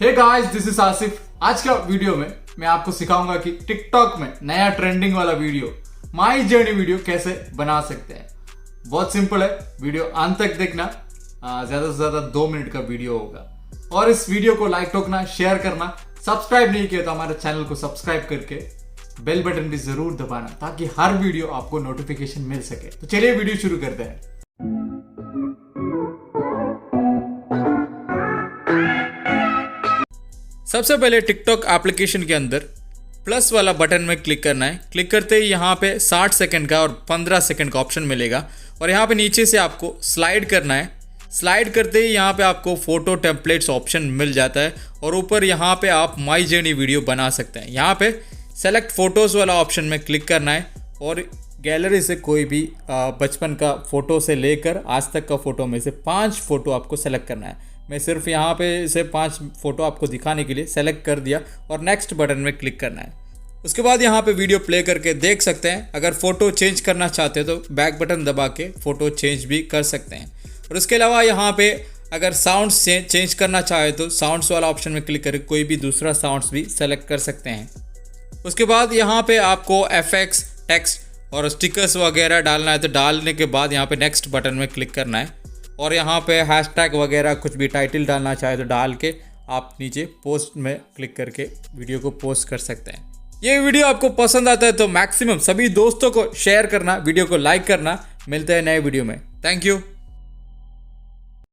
Hey guys, this is Asif. आज का video में मैं आपको सिखाऊंगा कि टिकटॉक में नया ट्रेंडिंग वाला वीडियो माई जर्नी वीडियो कैसे बना सकते हैं। बहुत सिंपल है, वीडियो अंत तक देखना। ज्यादा से ज्यादा 2 मिनट का वीडियो होगा और इस वीडियो को लाइक ठोकना, शेयर करना। सब्सक्राइब नहीं किया तो हमारे चैनल को सब्सक्राइब करके बेल बटन भी जरूर दबाना ताकि हर वीडियो आपको नोटिफिकेशन मिल सके। तो चलिए वीडियो शुरू करते हैं। सबसे पहले टिकटॉक एप्लीकेशन के अंदर प्लस वाला बटन में क्लिक करना है। क्लिक करते ही यहाँ पे 60 सेकंड का और 15 सेकंड का ऑप्शन मिलेगा और यहाँ पे नीचे से आपको स्लाइड करना है। स्लाइड करते ही यहाँ पे आपको फोटो टेम्पलेट्स ऑप्शन मिल जाता है और ऊपर यहाँ पे आप माई जर्नी वीडियो बना सकते हैं। यहाँ पे सेलेक्ट फोटोज़ वाला ऑप्शन में क्लिक करना है और गैलरी से कोई भी बचपन का फ़ोटो से लेकर आज तक का फ़ोटो में से 5 फ़ोटो आपको सेलेक्ट करना है। मैं सिर्फ यहाँ पे से 5 फ़ोटो आपको दिखाने के लिए सेलेक्ट कर दिया और नेक्स्ट बटन में क्लिक करना है। उसके बाद यहाँ पे वीडियो प्ले करके देख सकते हैं। अगर फ़ोटो चेंज करना चाहते हैं तो बैक बटन दबा के फ़ोटो चेंज भी कर सकते हैं। और उसके अलावा यहाँ पे अगर साउंड्स चेंज करना चाहे तो साउंड्स वाला ऑप्शन में क्लिक करके कोई भी दूसरा साउंड्स भी सेलेक्ट कर सकते हैं। उसके बाद यहाँ पे आपको एफेक्ट्स, टेक्स्ट और स्टिकर्स वगैरह डालना है तो डालने के बाद यहाँ पे नेक्स्ट बटन में क्लिक करना है और यहाँ पे हैशटैग वगैरह कुछ भी टाइटल डालना चाहे तो डाल के आप नीचे पोस्ट में क्लिक करके वीडियो को पोस्ट कर सकते हैं। ये वीडियो आपको पसंद आता है तो मैक्सिमम सभी दोस्तों को शेयर करना, वीडियो को लाइक करना। मिलते हैं नए वीडियो में। Thank you.